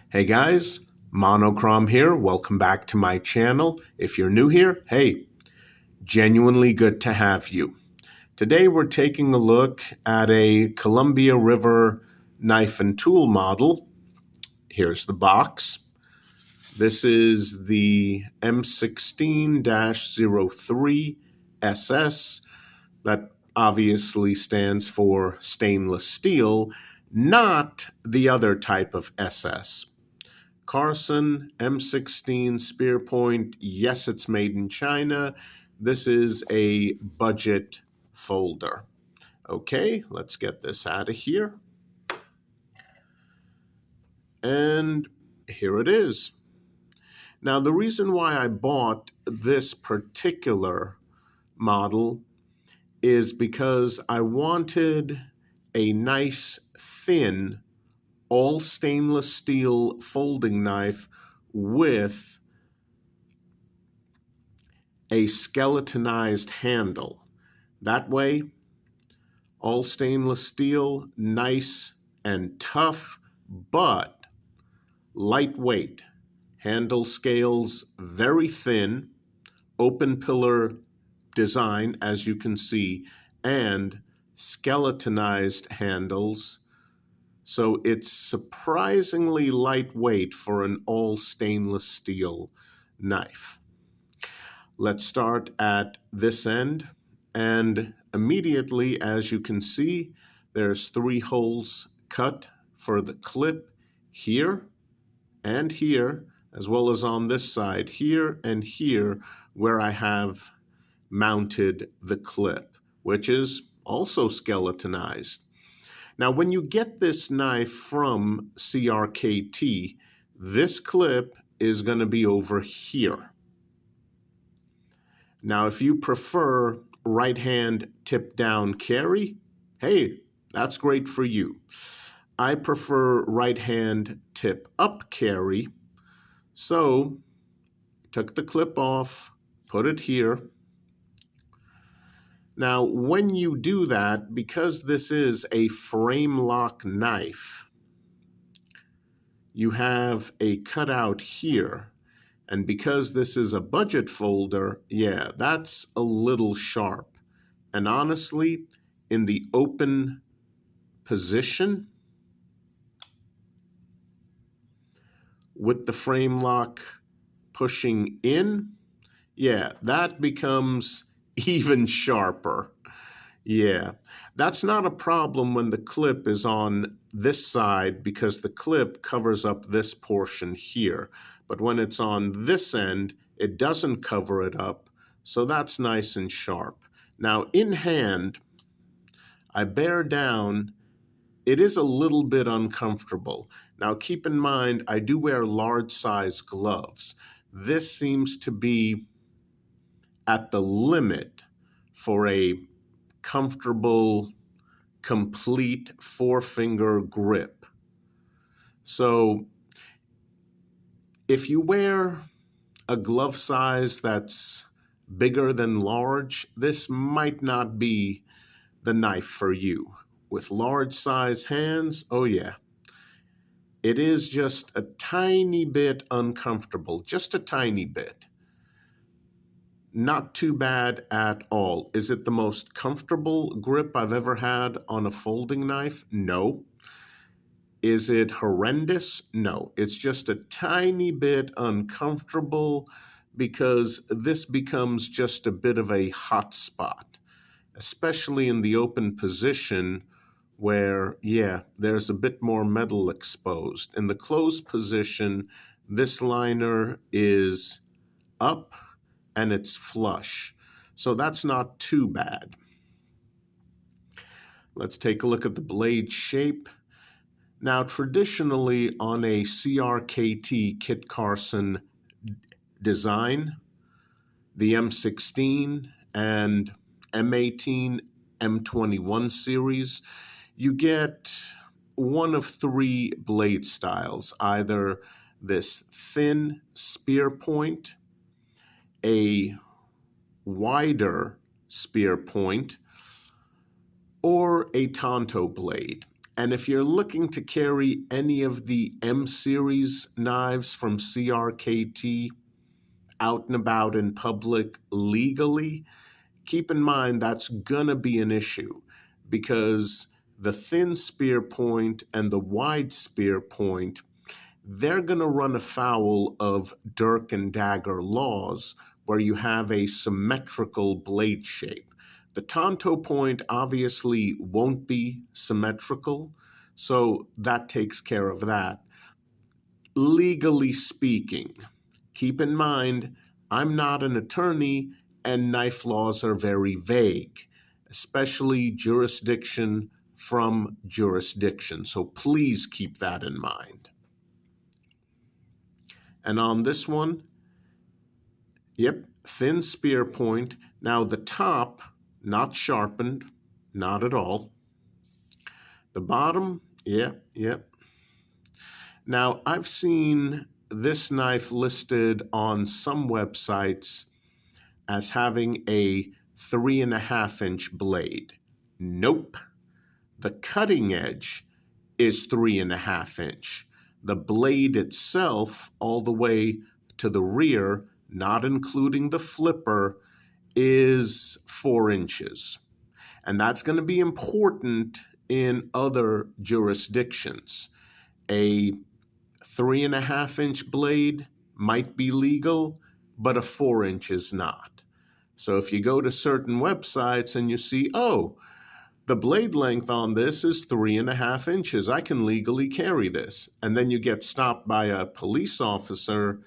Hey guys, Monochrome here. Welcome back to my channel. If you're new here, hey, genuinely good to have you. Today we're taking a look at a Columbia River knife and tool model. Here's the box. This is the M16-03SS. That obviously stands for stainless steel, not the other type of SS. Carson M16 spear point. Yes, it's made in China. This is a budget folder. Okay, let's get this out of here. And here it is. Now, the reason why I bought this particular model is because I wanted a nice, thin, all stainless steel folding knife with a skeletonized handle. That way, all stainless steel, nice and tough, but lightweight. Handle scales very thin, open pillar design, as you can see, and skeletonized handles. So it's surprisingly lightweight for an all stainless steel knife. Let's start at this end, and immediately, as you can see, there's 3 holes cut for the clip here and here, as well as on this side here and here, where I have mounted the clip, which is also skeletonized. Now, when you get this knife from CRKT, this clip is going to be over here. Now, if you prefer right hand tip down carry, hey, that's great for you. I prefer right hand tip up carry, so took the clip off, put it here. Now, when you do that, because this is a frame lock knife, you have a cutout here. And because this is a budget folder, yeah, that's a little sharp. And honestly, in the open position, with the frame lock pushing in, yeah, that becomes even sharper. Yeah, that's not a problem when the clip is on this side because the clip covers up this portion here. But when it's on this end, it doesn't cover it up, so that's nice and sharp. Now, in hand, I bear down. It is a little bit uncomfortable. Now, keep in mind, I do wear large size gloves. This seems to be at the limit for a comfortable, complete 4-finger grip. So if you wear a glove size that's bigger than large, this might not be the knife for you. With large size hands, oh yeah, it is just a tiny bit uncomfortable, just a tiny bit. Not too bad at all. Is it the most comfortable grip I've ever had on a folding knife? No. Is it horrendous? No. It's just a tiny bit uncomfortable because this becomes just a bit of a hot spot, especially in the open position where, yeah, there's a bit more metal exposed. In the closed position, this liner is up and it's flush. So that's not too bad. Let's take a look at the blade shape. Now, traditionally on a CRKT Kit Carson design, the M16 and M18, M21 series, you get one of 3 blade styles, either this thin spear point, a wider spear point, or a tanto blade. And if you're looking to carry any of the M series knives from CRKT out and about in public legally, keep in mind that's gonna be an issue, because the thin spear point and the wide spear point, they're gonna run afoul of dirk and dagger laws where you have a symmetrical blade shape. The Tonto point obviously won't be symmetrical, so that takes care of that. Legally speaking, keep in mind, I'm not an attorney and knife laws are very vague, especially jurisdiction from jurisdiction. So please keep that in mind. And on this one, yep, thin spear point. Now the top, not sharpened, not at all. The bottom, yep. Now I've seen this knife listed on some websites as having a 3.5-inch blade. Nope. The cutting edge is 3.5-inch. The blade itself, all the way to the rear, not including the flipper, is 4 inches. And that's going to be important in other jurisdictions. A 3.5-inch blade might be legal, but a 4-inch is not. So if you go to certain websites and you see, oh, the blade length on this is 3.5 inches, I can legally carry this. And then you get stopped by a police officer,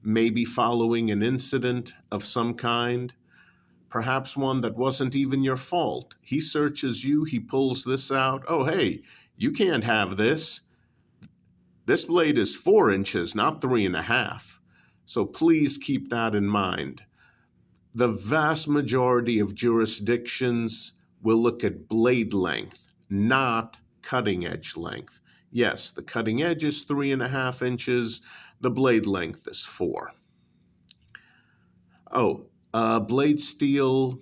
maybe following an incident of some kind, perhaps one that wasn't even your fault. He searches you, he pulls this out. Oh, hey, you can't have this. This blade is 4 inches, not 3.5. So please keep that in mind. The vast majority of jurisdictions will look at blade length, not cutting edge length. Yes, the cutting edge is 3.5 inches. The blade length is 4. Oh, blade steel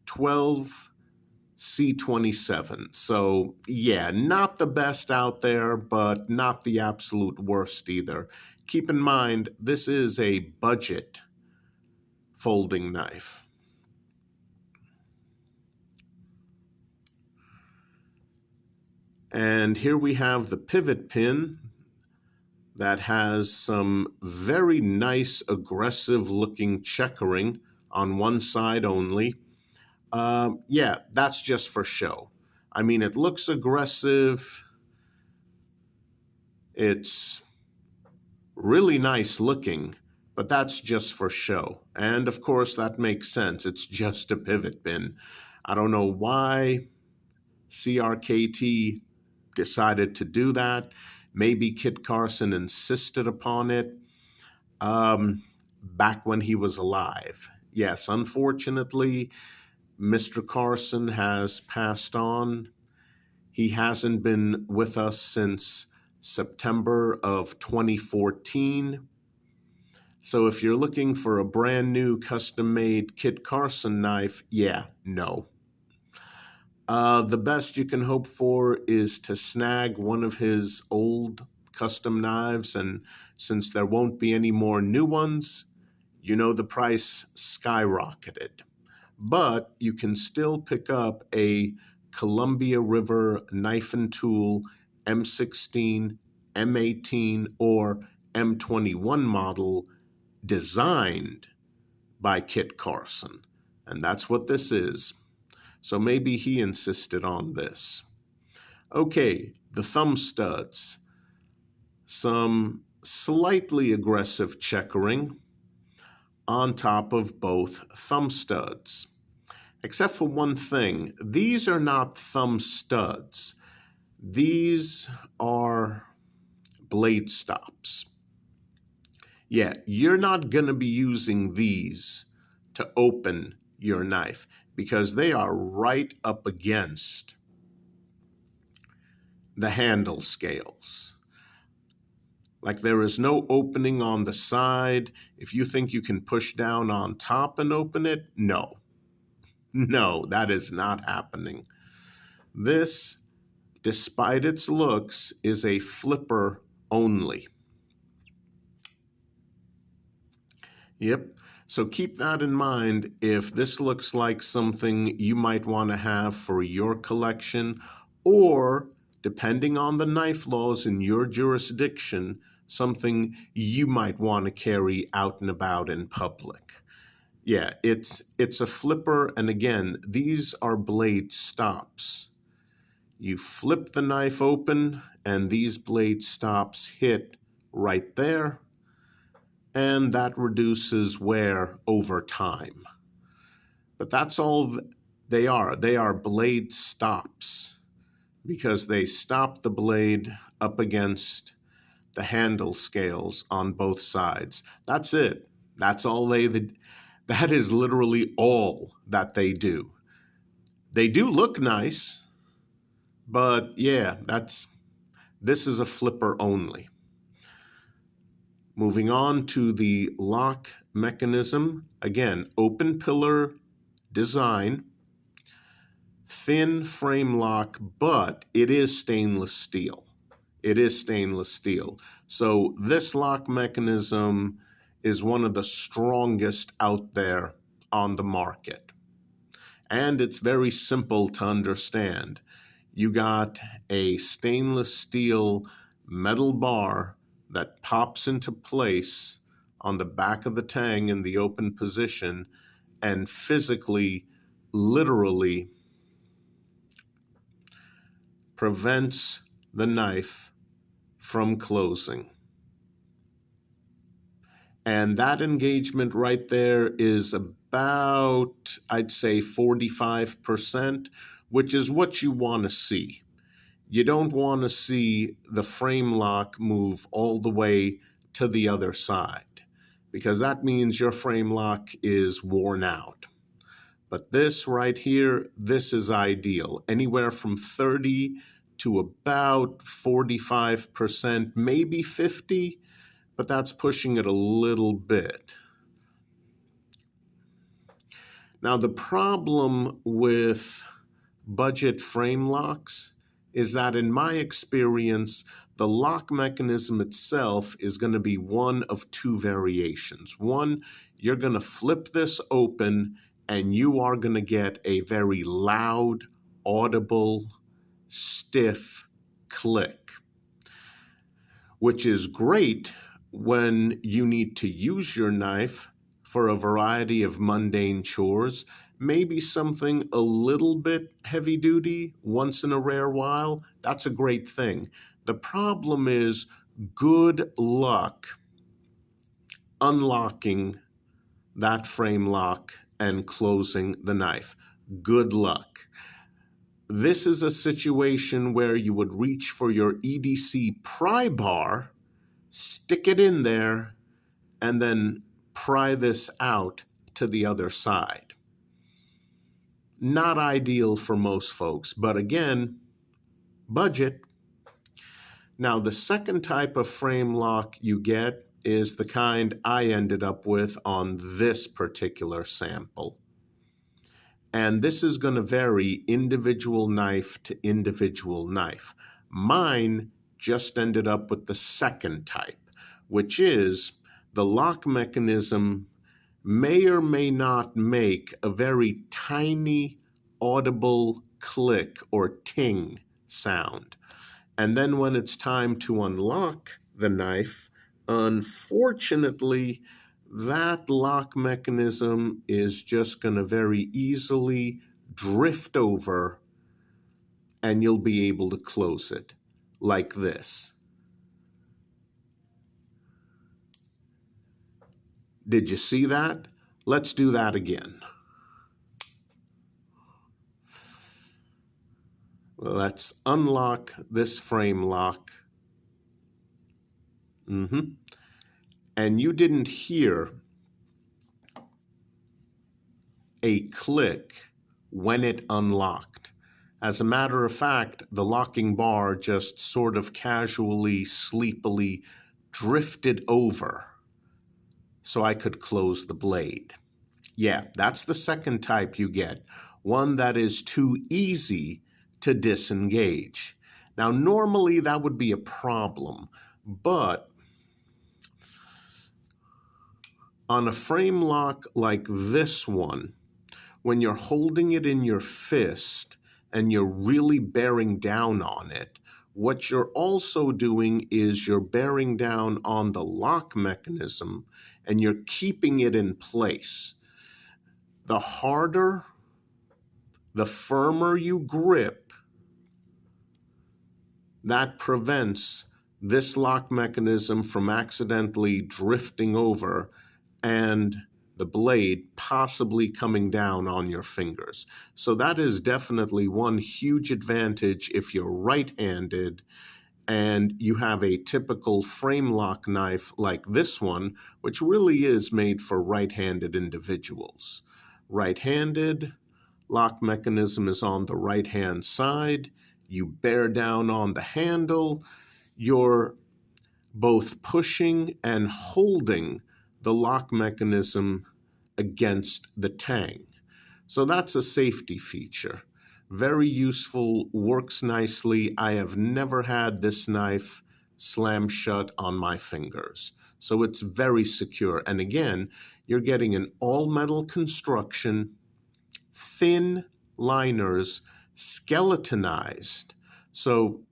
12 C27. So yeah, not the best out there, but not the absolute worst either. Keep in mind, this is a budget folding knife. And here we have the pivot pin that has some very nice, aggressive looking checkering on one side only. Yeah, that's just for show. I mean, it looks aggressive. It's really nice looking, but that's just for show. And of course, that makes sense. It's just a pivot pin. I don't know why CRKT decided to do that. Maybe Kit Carson insisted upon it back when he was alive. Yes, unfortunately, Mr. Carson has passed on. He hasn't been with us since September of 2014. So if you're looking for a brand new custom-made Kit Carson knife, yeah, no. The best you can hope for is to snag one of his old custom knives, and since there won't be any more new ones, you know the price skyrocketed. But you can still pick up a Columbia River knife and tool M16, M18, or M21 model designed by Kit Carson. And that's what this is. So maybe he insisted on this. Okay, the thumb studs. Some slightly aggressive checkering on top of both thumb studs. Except for one thing, these are not thumb studs. These are blade stops. Yeah, you're not going to be using these to open your knife because they are right up against the handle scales. Like there is no opening on the side. If you think you can push down on top and open it, no. No, that is not happening. This despite its looks, is a flipper only. Yep. So keep that in mind if this looks like something you might want to have for your collection, or, depending on the knife laws in your jurisdiction, something you might want to carry out and about in public. Yeah, it's a flipper, and again, these are blade stops. You flip the knife open, and these blade stops hit right there, and that reduces wear over time. But that's all they are. They are blade stops because they stop the blade up against the handle scales on both sides. That's it. That's all that is literally all that they do. They do look nice, but yeah, this is a flipper only. Moving on to the lock mechanism. Again, open pillar design, thin frame lock, but it is stainless steel. It is stainless steel. So this lock mechanism is one of the strongest out there on the market. And it's very simple to understand. You got a stainless steel metal bar that pops into place on the back of the tang in the open position and physically, literally prevents the knife from closing. And that engagement right there is about, I'd say, 45%, which is what you want to see. You don't want to see the frame lock move all the way to the other side, because that means your frame lock is worn out. But this right here, this is ideal. Anywhere from 30 to about 45%, maybe 50%, but that's pushing it a little bit. Now, the problem with budget frame locks is that, in my experience, the lock mechanism itself is going to be one of two variations. One, you're going to flip this open and you are going to get a very loud, audible, stiff click, which is great when you need to use your knife for a variety of mundane chores, maybe something a little bit heavy duty once in a rare while. That's a great thing. The problem is good luck unlocking that frame lock and closing the knife. Good luck. This is a situation where you would reach for your EDC pry bar, stick it in there, and then pry this out to the other side. Not ideal for most folks, but again, budget. Now, the second type of frame lock you get is the kind I ended up with on this particular sample. And this is going to vary individual knife to individual knife. Mine just ended up with the second type, which is the lock mechanism may or may not make a very tiny audible click or ting sound. And then when it's time to unlock the knife, unfortunately, that lock mechanism is just going to very easily drift over and you'll be able to close it like this. Did you see that? Let's do that again. Let's unlock this frame lock. And you didn't hear a click when it unlocked. As a matter of fact, the locking bar just sort of casually, sleepily drifted over so I could close the blade. Yeah, that's the second type you get, one that is too easy to disengage. Now, normally that would be a problem, but on a frame lock like this one, when you're holding it in your fist and you're really bearing down on it, what you're also doing is you're bearing down on the lock mechanism and you're keeping it in place. The harder, the firmer you grip, that prevents this lock mechanism from accidentally drifting over and the blade possibly coming down on your fingers. So that is definitely one huge advantage if you're right-handed and you have a typical frame lock knife like this one, which really is made for right-handed individuals. Right-handed, lock mechanism is on the right-hand side. You bear down on the handle. You're both pushing and holding the lock mechanism against the tang. So that's a safety feature. Very useful, works nicely. I have never had this knife slam shut on my fingers. So it's very secure. And again, you're getting an all-metal construction, thin liners, skeletonized. So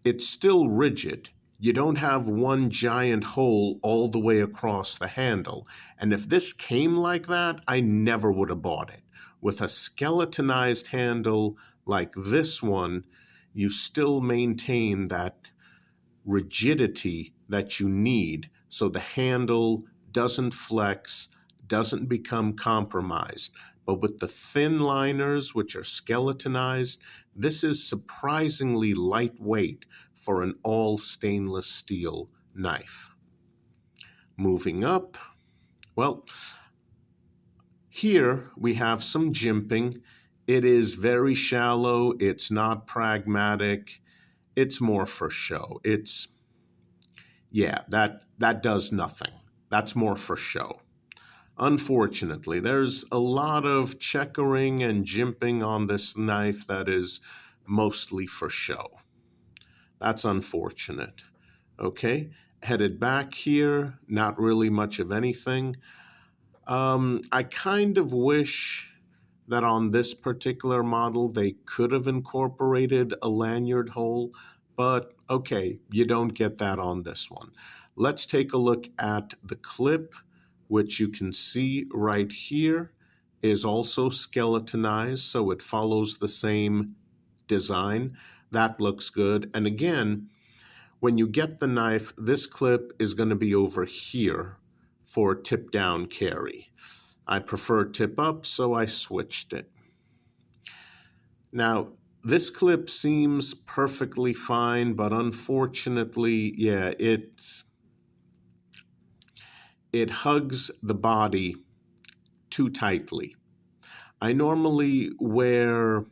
it's still rigid. You don't have one giant hole all the way across the handle. And if this came like that, I never would have bought it. With a skeletonized handle like this one, you still maintain that rigidity that you need so the handle doesn't flex, doesn't become compromised. But with the thin liners, which are skeletonized, this is surprisingly lightweight for an all stainless steel knife. Moving up, well, here we have some jimping. It is very shallow. It's not pragmatic. It's more for show. That does nothing. That's more for show. Unfortunately, there's a lot of checkering and jimping on this knife that is mostly for show. That's unfortunate. Okay, headed back here, not really much of anything. I kind of wish that on this particular model they could have incorporated a lanyard hole, but okay, you don't get that on this one. Let's take a look at the clip, which you can see right here is also skeletonized, so it follows the same design. That looks good. And again, when you get the knife, this clip is going to be over here for tip down carry. I prefer tip up, so I switched it. Now, this clip seems perfectly fine, but unfortunately, yeah, it hugs the body too tightly. I normally wear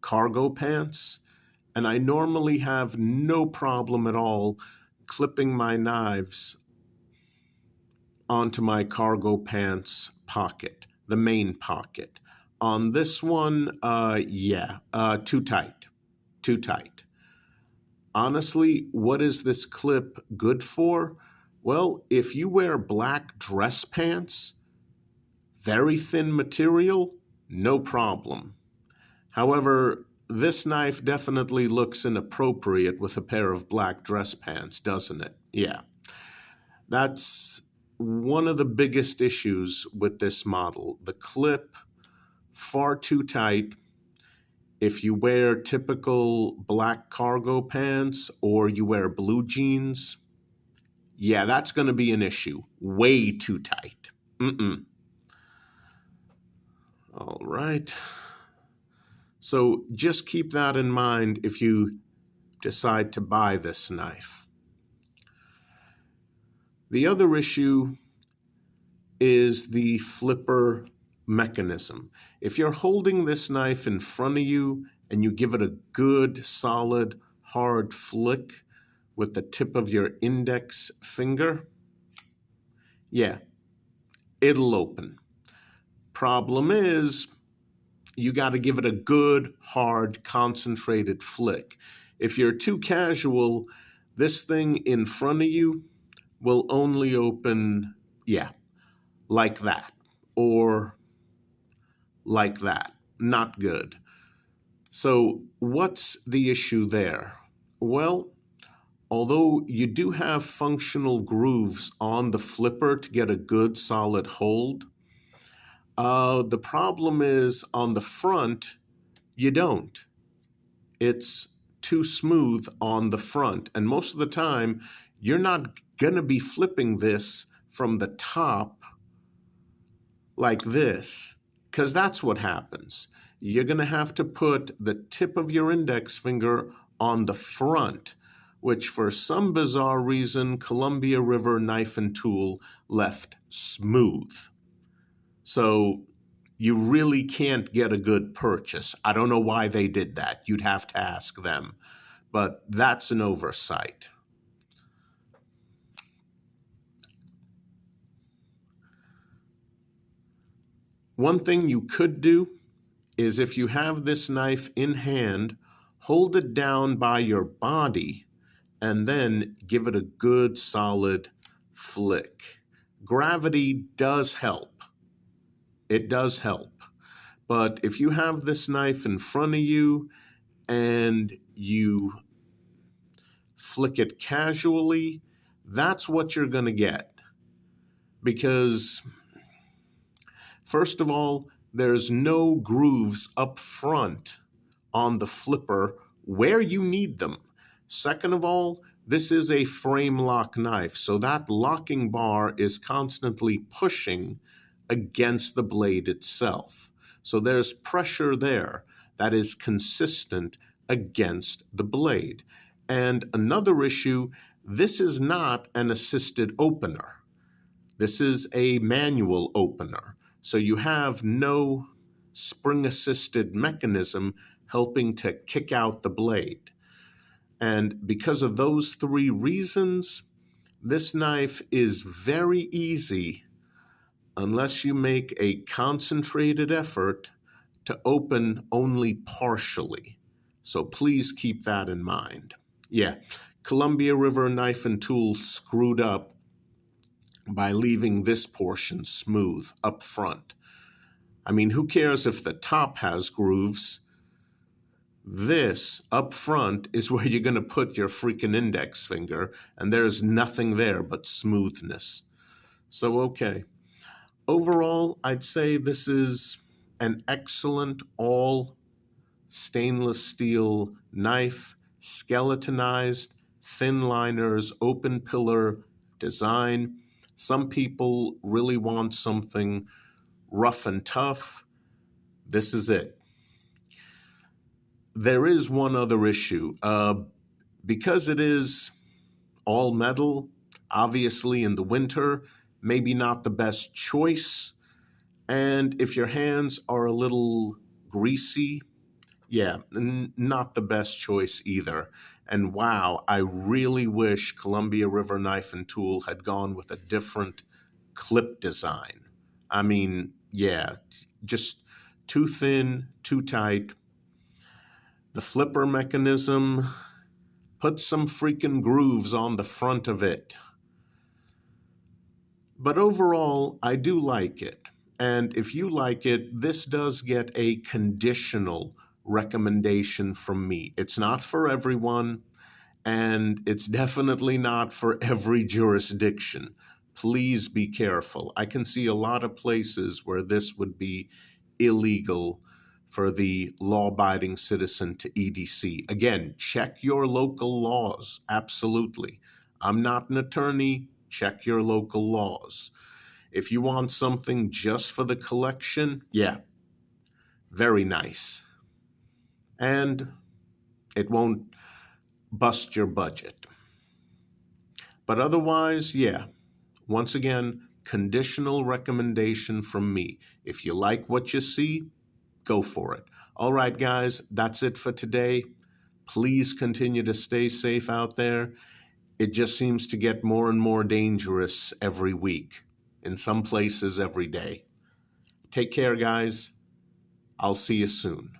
cargo pants, and I normally have no problem at all clipping my knives onto my cargo pants pocket, the main pocket. On this one, too tight. Honestly, what is this clip good for? Well, if you wear black dress pants, very thin material, no problem. However, this knife definitely looks inappropriate with a pair of black dress pants, doesn't it? Yeah. That's one of the biggest issues with this model. The clip, far too tight. If you wear typical black cargo pants or you wear blue jeans, yeah, that's going to be an issue. Way too tight. All right. So just keep that in mind if you decide to buy this knife. The other issue is the flipper mechanism. If you're holding this knife in front of you and you give it a good, solid, hard flick with the tip of your index finger, yeah, it'll open. Problem is, you got to give it a good, hard, concentrated flick. If you're too casual, this thing in front of you will only open, yeah, like that, or like that. Not good. So what's the issue there? Well, although you do have functional grooves on the flipper to get a good solid hold, the problem is on the front, you don't. It's too smooth on the front. And most of the time, you're not going to be flipping this from the top like this, because that's what happens. You're going to have to put the tip of your index finger on the front, which for some bizarre reason, Columbia River Knife and Tool left smooth. So you really can't get a good purchase. I don't know why they did that. You'd have to ask them. But that's an oversight. One thing you could do is if you have this knife in hand, hold it down by your body and then give it a good solid flick. Gravity does help. It does help. But if you have this knife in front of you and you flick it casually, that's what you're going to get. Because, first of all, there's no grooves up front on the flipper where you need them. Second of all, this is a frame lock knife, so that locking bar is constantly pushing against the blade itself. So there's pressure there that is consistent against the blade. And another issue, this is not an assisted opener. This is a manual opener. So you have no spring-assisted mechanism helping to kick out the blade. And because of those three reasons, this knife is very easy unless you make a concentrated effort to open only partially. So please keep that in mind. Yeah, Columbia River Knife and Tool screwed up by leaving this portion smooth up front. I mean, who cares if the top has grooves? This up front is where you're going to put your freaking index finger, and there's nothing there but smoothness. So, okay. Overall, I'd say this is an excellent all stainless steel knife, skeletonized, thin liners, open pillar design. Some people really want something rough and tough. This is it. There is one other issue. Because it is all metal, obviously in the winter, maybe not the best choice. And if your hands are a little greasy, yeah, not the best choice either. And wow, I really wish Columbia River Knife and Tool had gone with a different clip design. I mean, yeah, just too thin, too tight. The flipper mechanism, put some freaking grooves on the front of it. But overall, I do like it. And if you like it, this does get a conditional recommendation from me. It's not for everyone, and it's definitely not for every jurisdiction. Please be careful. I can see a lot of places where this would be illegal for the law-abiding citizen to EDC. Again, check your local laws, absolutely. I'm not an attorney, check your local laws. If you want something just for the collection, yeah, very nice. And it won't bust your budget. But otherwise, yeah, once again, conditional recommendation from me. If you like what you see, go for it. All right, guys, that's it for today. Please continue to stay safe out there. It just seems to get more and more dangerous every week, in some places every day. Take care, guys. I'll see you soon.